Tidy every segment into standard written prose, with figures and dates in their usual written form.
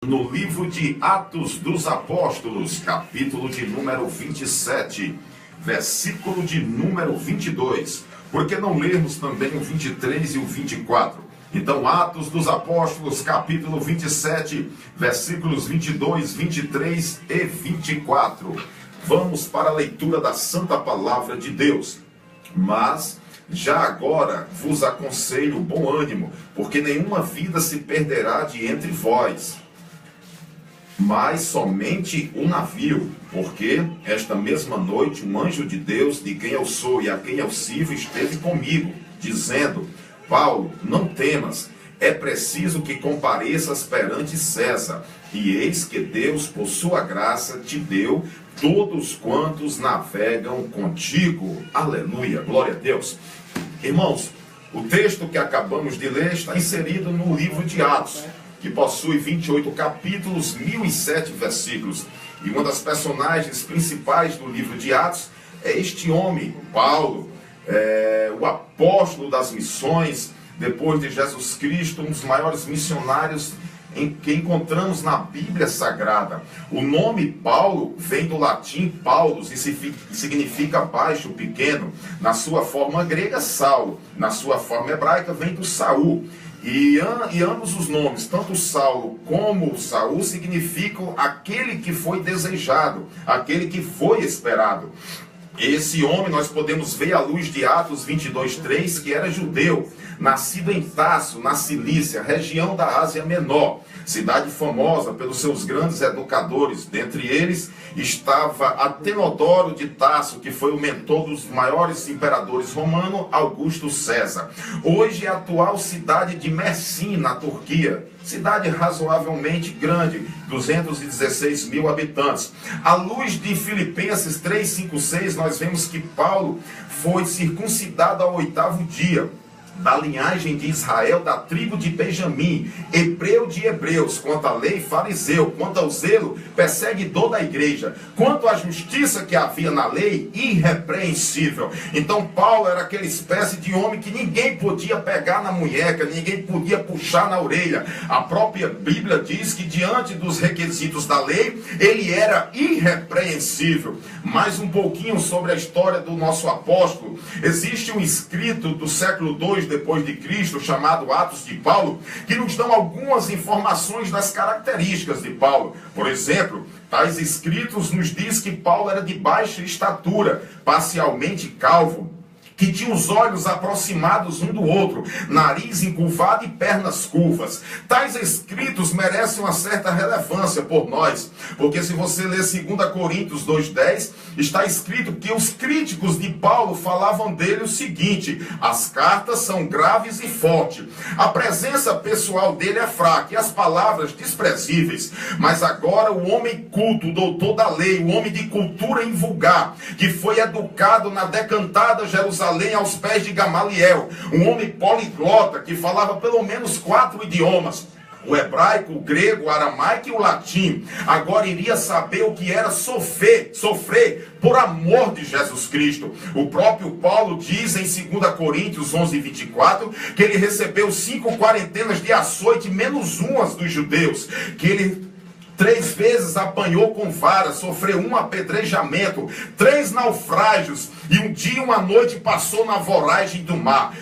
No livro de Atos dos Apóstolos, capítulo de número 27, versículo de número 22. Por que não lermos também o 23 e o 24? Então, Atos dos Apóstolos, capítulo 27, versículos 22, 23 e 24. Vamos para a leitura da Santa Palavra de Deus. Mas já agora vos aconselho bom ânimo, porque nenhuma vida se perderá de entre vós, mas somente um navio, porque esta mesma noite um anjo de Deus, de quem eu sou e a quem eu sirvo, esteve comigo, dizendo: Paulo, não temas, é preciso que compareças perante César, e eis que Deus, por sua graça, te deu todos quantos navegam contigo. Aleluia, glória a Deus. Irmãos, o texto que acabamos de ler está inserido no livro de Atos, que possui 28 capítulos, 1007 versículos. E uma das personagens principais do livro de Atos é este homem, Paulo, o apóstolo das missões, depois de Jesus Cristo, um dos maiores missionários que encontramos na Bíblia Sagrada. O nome Paulo vem do latim Paulus e significa baixo, pequeno. Na sua forma grega, Saulo. Na sua forma hebraica, vem do Saul. E ambos os nomes, tanto Saulo como Saul, significam aquele que foi desejado, aquele que foi esperado. Esse homem nós podemos ver à luz de Atos 22:3, que era judeu, nascido em Tarso, na Cilícia, região da Ásia Menor, cidade famosa pelos seus grandes educadores. Dentre eles estava Atenodoro de Tarso, que foi o mentor dos maiores imperadores romanos, Augusto César. Hoje é a atual cidade de Mersin, na Turquia. Cidade razoavelmente grande, 216 mil habitantes. À luz de Filipenses 3:5-6, nós vemos que Paulo foi circuncidado ao 8º dia, da linhagem de Israel, da tribo de Benjamim, hebreu de hebreus, quanto à lei, fariseu, quanto ao zelo, perseguidor da igreja, quanto à justiça que havia na lei, irrepreensível. Então Paulo era aquela espécie de homem que ninguém podia pegar na munheca, ninguém podia puxar na orelha. A própria Bíblia diz que diante dos requisitos da lei, ele era irrepreensível. Mais um pouquinho sobre a história do nosso apóstolo. Existe um escrito do século II depois de Cristo, chamado Atos de Paulo, que nos dão algumas informações das características de Paulo. Por exemplo, tais escritos nos diz que Paulo era de baixa estatura, parcialmente calvo, que tinha os olhos aproximados um do outro, nariz encurvado e pernas curvas. Tais escritos merecem uma certa relevância por nós, porque se você ler 2 Coríntios 2:10, está escrito que os críticos de Paulo falavam dele o seguinte: as cartas são graves e fortes, a presença pessoal dele é fraca e as palavras desprezíveis. Mas agora o homem culto, o doutor da lei, o homem de cultura invulgar, que foi educado na decantada Jerusalém aos pés de Gamaliel, um homem poliglota que falava pelo menos 4 idiomas, o hebraico, o grego, o aramaico e o latim, agora iria saber o que era sofrer por amor de Jesus Cristo. O próprio Paulo diz em 2 Coríntios 11:24, que ele recebeu 5 quarentenas de açoite, menos umas dos judeus, que ele 3 vezes apanhou com vara, sofreu um apedrejamento, 3 naufrágios, e um dia e uma noite passou na voragem do mar.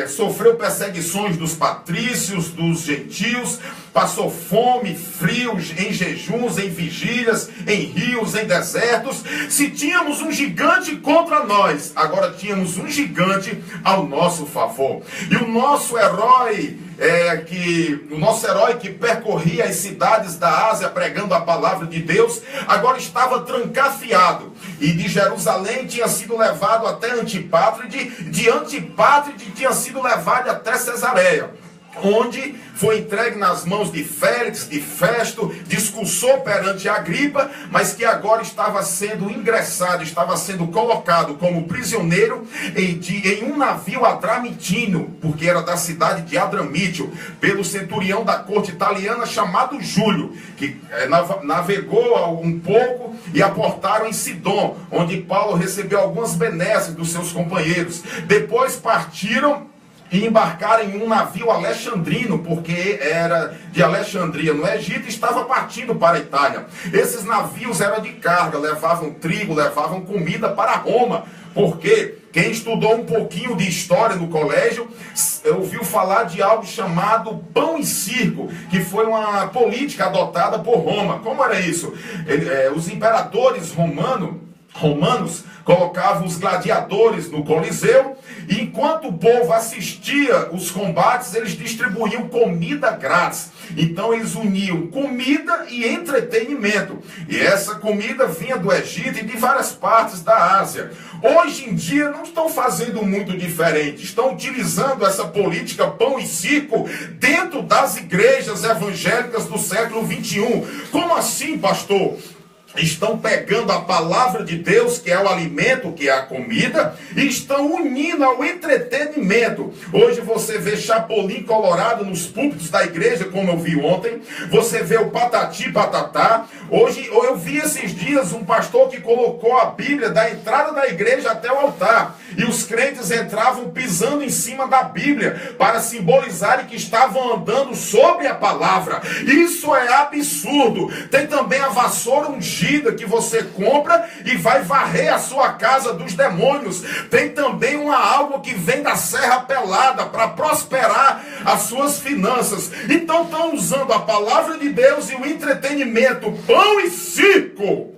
Sofreu perseguições dos patrícios, dos gentios, passou fome, frios, em jejuns, em vigílias, em rios, em desertos. Se tínhamos um gigante contra nós, agora tínhamos um gigante ao nosso favor. E o nosso herói que percorria as cidades da Ásia pregando a palavra de Deus, agora estava trancafiado, e de Jerusalém tinha sido levado até Antipátride, de Antipátride tinha sido levado até Cesareia, onde foi entregue nas mãos de Félix, de Festo, discursou perante Agripa, mas que agora estava sendo ingressado, estava sendo colocado como prisioneiro em um navio adramitino, porque era da cidade de Adramítio, pelo centurião da corte italiana chamado Júlio, que navegou um pouco e aportaram em Sidom, onde Paulo recebeu algumas benesses dos seus companheiros. Depois partiram e embarcaram em um navio alexandrino, porque era de Alexandria, no Egito, e estava partindo para a Itália. Esses navios eram de carga, levavam trigo, levavam comida para Roma, porque quem estudou um pouquinho de história no colégio ouviu falar de algo chamado pão e circo, que foi uma política adotada por Roma. Como era isso? Os imperadores romanos colocavam os gladiadores no Coliseu, e enquanto o povo assistia os combates, eles distribuíam comida grátis. Então eles uniam comida e entretenimento, e essa comida vinha do Egito e de várias partes da Ásia. Hoje em dia não estão fazendo muito diferente, estão utilizando essa política pão e circo dentro das igrejas evangélicas do século 21. Como assim, pastor? Estão pegando a palavra de Deus, que é o alimento, que é a comida, e estão unindo ao entretenimento. Hoje você vê Chapolin Colorado nos púlpitos da igreja, como eu vi ontem. Você vê o Patati Patatá. Hoje eu vi esses dias um pastor que colocou a Bíblia da entrada da igreja até o altar, e os crentes entravam pisando em cima da Bíblia para simbolizarem que estavam andando sobre a palavra. Isso é absurdo. Tem também a vassoura ungida que você compra e vai varrer a sua casa dos demônios. Tem também uma água que vem da serra pelada para prosperar as suas finanças. Então estão usando a palavra de Deus e o entretenimento, pão e circo.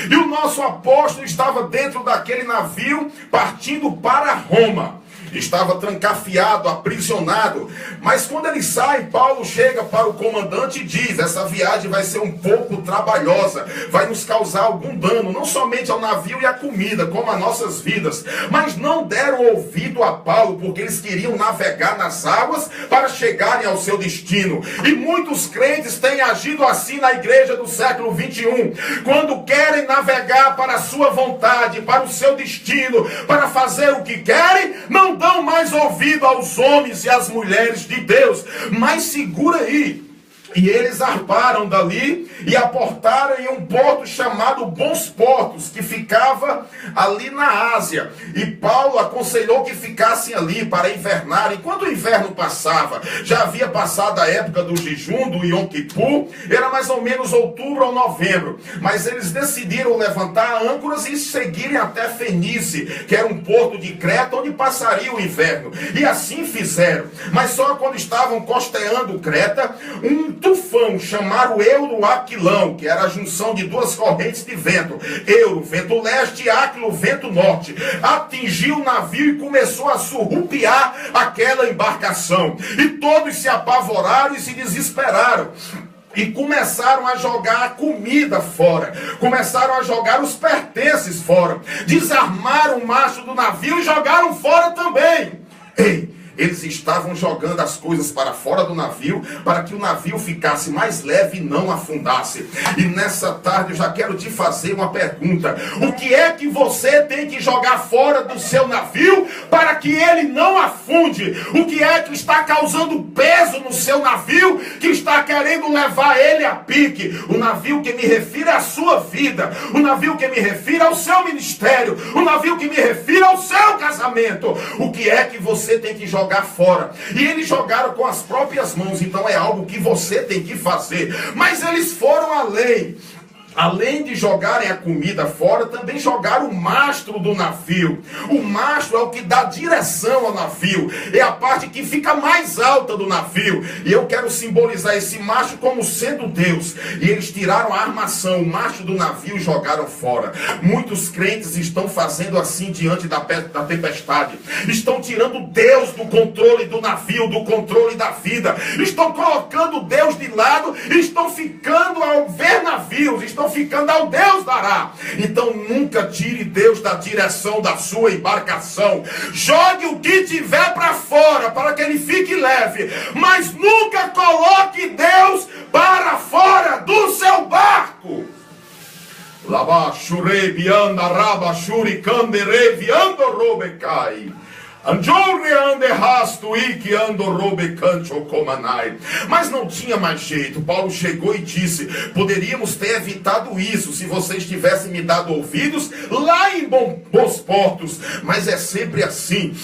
E o nosso apóstolo estava dentro daquele navio partindo para Roma. Estava trancafiado, aprisionado. Mas quando ele sai, Paulo chega para o comandante e diz: essa viagem vai ser um pouco trabalhosa, vai nos causar algum dano, não somente ao navio e à comida, como às nossas vidas. Mas não deram ouvido a Paulo, porque eles queriam navegar nas águas para chegarem ao seu destino. E muitos crentes têm agido assim na igreja do século 21. Quando querem navegar para a sua vontade, para o seu destino, para fazer o que querem, não dão mais ouvido aos homens e às mulheres de Deus. Mas segura aí. E eles zarparam dali e aportaram em um porto chamado Bons Portos, que ficava ali na Ásia. E Paulo aconselhou que ficassem ali para invernar. Enquanto o inverno passava, já havia passado a época do jejum, do Yom Kippur, era mais ou menos outubro ou novembro. Mas eles decidiram levantar âncoras e seguirem até Fenice, que era um porto de Creta, onde passaria o inverno. E assim fizeram. Mas só quando estavam costeando Creta, um tufão chamado Euroaquilão, que era a junção de duas correntes de vento, Euro, vento leste, e Áquilo, vento norte, atingiu o navio e começou a surrupiar aquela embarcação. E todos se apavoraram e se desesperaram. E começaram a jogar a comida fora. Começaram a jogar os pertences fora. Desarmaram o mastro do navio e jogaram fora também. Ei! Eles estavam jogando as coisas para fora do navio, para que o navio ficasse mais leve e não afundasse. E nessa tarde eu já quero te fazer uma pergunta: o que é que você tem que jogar fora do seu navio para que ele não afunde? O que é que está causando peso no seu navio, que está querendo levar ele a pique? O navio que me refiro é a sua vida, o navio que me refiro ao seu ministério, o navio que me refiro ao seu casamento. O que é que você tem que jogar fora? E eles jogaram com as próprias mãos. Então é algo que você tem que fazer. Mas eles foram além. Além de jogarem a comida fora, também jogaram o mastro do navio. O mastro é o que dá direção ao navio, é a parte que fica mais alta do navio. E eu quero simbolizar esse mastro como sendo Deus. E eles tiraram a armação, o mastro do navio, e jogaram fora. Muitos crentes estão fazendo assim diante da tempestade. Estão tirando Deus do controle do navio, do controle da vida. Estão colocando Deus de lado e estão ficando ao ver navios, estão ficando ao Deus dará. Então nunca tire Deus da direção da sua embarcação. Jogue o que tiver para fora, para que ele fique leve, mas nunca coloque Deus para fora do seu barco. Labashurei bianda rabashuri kanderei viando robecai. Anjore ande has Labastuí ando robecancho comanai. Mas não tinha mais jeito. Paulo chegou e disse: poderíamos ter evitado isso se vocês tivessem me dado ouvidos lá em Bons Portos. Mas é sempre assim.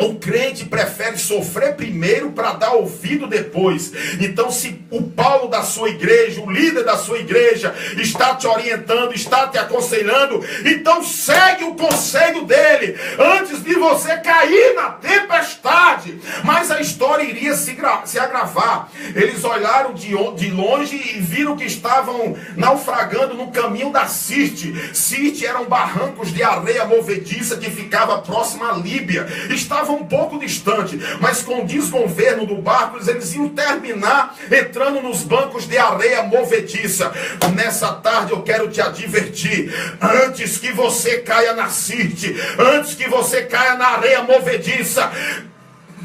O crente prefere sofrer primeiro para dar ouvido depois. Então, se o Paulo da sua igreja, o líder da sua igreja, está te orientando, está te aconselhando, então segue o conselho dele, antes de você cair na tempestade. Mas a história iria se agravar. Eles olharam de longe e viram que estavam naufragando no caminho da Sirte. Sirte eram barrancos de areia movediça que ficava próxima à Líbia. Estavam um pouco distante, mas com o desgoverno do barco, eles iam terminar entrando nos bancos de areia movediça. Nessa tarde eu quero te advertir: antes que você caia na Sirte, antes que você caia na areia movediça,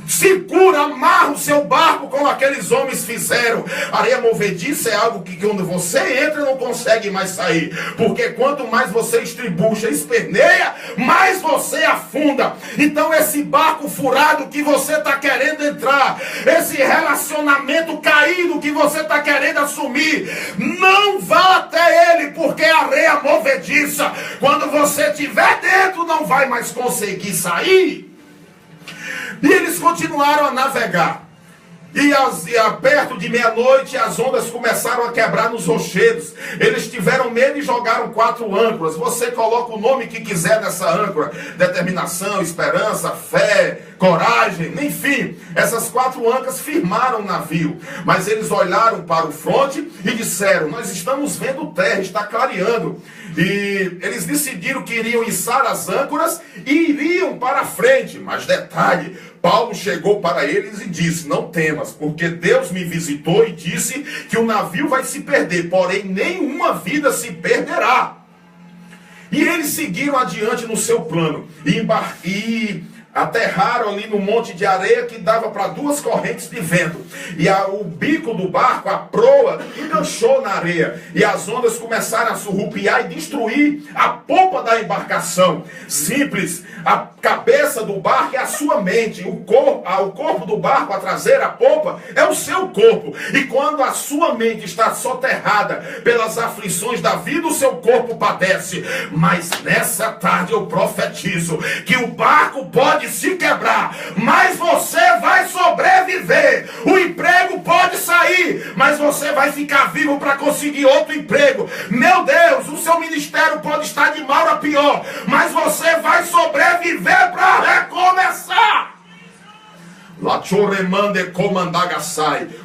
segura, amarra o seu barco como aqueles homens fizeram. Areia movediça é algo que quando você entra não consegue mais sair, porque quanto mais você estribucha, esperneia, mais você afunda. Então esse barco furado que você está querendo entrar, esse relacionamento caído que você está querendo assumir, não vá até ele, porque é areia movediça. Quando você estiver dentro, não vai mais conseguir sair. E eles continuaram a navegar. E perto de meia-noite, as ondas começaram a quebrar nos rochedos. Eles tiveram medo e jogaram 4 âncoras. Você coloca o nome que quiser nessa âncora: determinação, esperança, fé, coragem, enfim. Essas 4 âncoras firmaram o navio. Mas eles olharam para o fronte e disseram: nós estamos vendo terra, está clareando. E eles decidiram que iriam içar as âncoras e iriam para a frente. Mas detalhe: Paulo chegou para eles e disse: não temas, porque Deus me visitou e disse que o navio vai se perder, porém nenhuma vida se perderá. E eles seguiram adiante no seu plano e aterraram ali no monte de areia que dava para 2 correntes de vento. E o bico do barco, a proa, enganchou na areia. E as ondas começaram a surrupiar e destruir a polpa da embarcação. Simples, a cabeça do barco é a sua mente. O corpo do barco, a traseira, a polpa, é o seu corpo. E quando a sua mente está soterrada pelas aflições da vida, o seu corpo padece. Mas nessa tarde eu profetizo que o barco pode se quebrar, mas você vai sobreviver. O emprego pode sair, mas você vai ficar vivo para conseguir outro emprego. Meu Deus, o seu ministério pode estar de mal a pior, mas você vai sobreviver para recomeçar.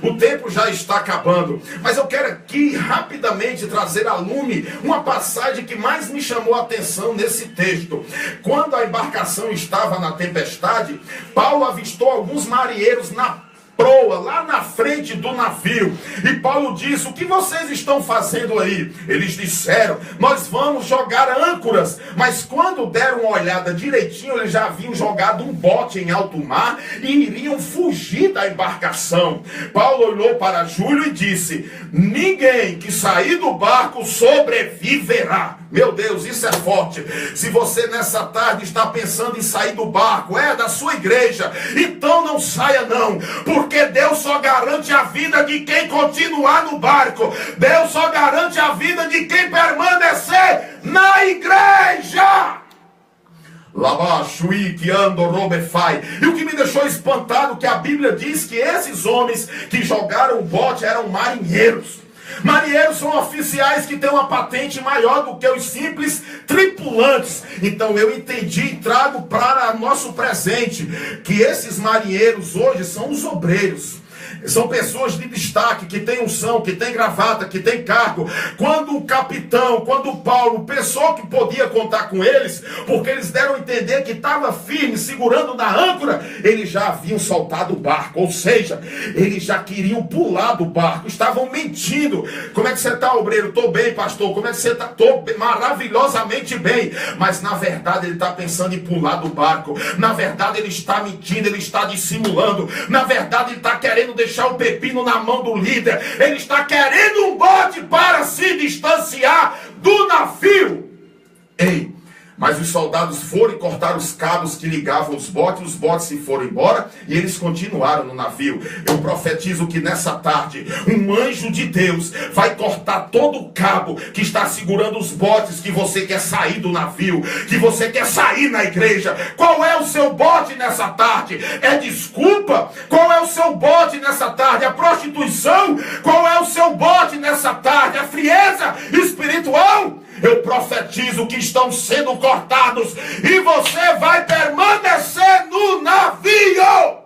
O tempo já está acabando, mas eu quero aqui rapidamente trazer a lume uma passagem que mais me chamou a atenção nesse texto. Quando a embarcação estava na tempestade, Paulo avistou alguns marinheiros na proa, lá na frente do navio. E Paulo disse: o que vocês estão fazendo aí? Eles disseram: nós vamos jogar âncoras. Mas quando deram uma olhada direitinho, eles já haviam jogado um bote em alto mar e iriam fugir da embarcação. Paulo olhou para Júlio e disse: ninguém que sair do barco sobreviverá. Meu Deus, isso é forte. Se você nessa tarde está pensando em sair do barco, da sua igreja, então não saia não, porque Deus só garante a vida de quem continuar no barco. Deus só garante a vida de quem permanecer na igreja. E o que me deixou espantado, que a Bíblia diz que esses homens que jogaram o bote eram marinheiros. Marinheiros são oficiais que têm uma patente maior do que os simples tripulantes. Então eu entendi e trago para nosso presente que esses marinheiros hoje são os obreiros. São pessoas de destaque, que têm unção, que têm gravata, que têm cargo. Quando o capitão, quando o Paulo pensou que podia contar com eles, porque eles deram a entender que estava firme, segurando na âncora, eles já haviam soltado o barco. Ou seja, eles já queriam pular do barco, estavam mentindo. Como é que você está, obreiro? Estou bem, pastor. Como é que você está? Estou maravilhosamente bem. Mas na verdade ele está pensando em pular do barco. Na verdade ele está mentindo, ele está dissimulando. Na verdade ele está querendo deixar o pepino na mão do líder. Ele está querendo um bote para se distanciar do navio. Ei, Mas os soldados foram e cortaram os cabos que ligavam os botes se foram embora e eles continuaram no navio. Eu profetizo que nessa tarde um anjo de Deus vai cortar todo o cabo que está segurando os botes que você quer sair do navio, que você quer sair na igreja. Qual é o seu bote nessa tarde? É desculpa? Qual é o seu bote nessa tarde? É prostituição? Qual é o seu bote nessa tarde? É frieza espiritual? Eu profetizo que estão sendo cortados e você vai permanecer no navio.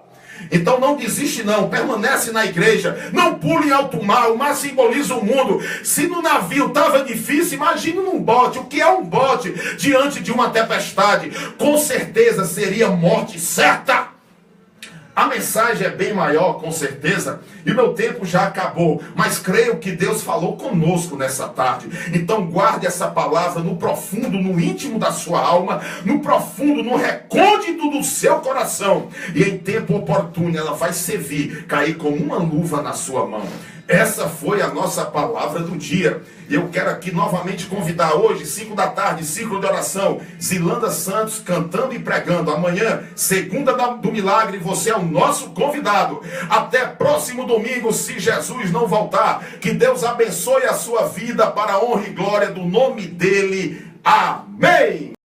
Então não desiste não, permanece na igreja, não pule em alto mar, o mar simboliza o mundo. Se no navio estava difícil, imagine num bote. O que é um bote diante de uma tempestade? Com certeza seria morte certa. A mensagem é bem maior, com certeza, e o meu tempo já acabou, mas creio que Deus falou conosco nessa tarde. Então guarde essa palavra no profundo, no íntimo da sua alma, no profundo, no recôndito do seu coração, e em tempo oportuno ela vai servir, cair como uma luva na sua mão. Essa foi a nossa palavra do dia. E eu quero aqui novamente convidar hoje, 5 da tarde, ciclo de oração, Zilanda Santos cantando e pregando. Amanhã, segunda do milagre, você é o nosso convidado. Até próximo domingo, se Jesus não voltar. Que Deus abençoe a sua vida para a honra e glória do nome dele. Amém.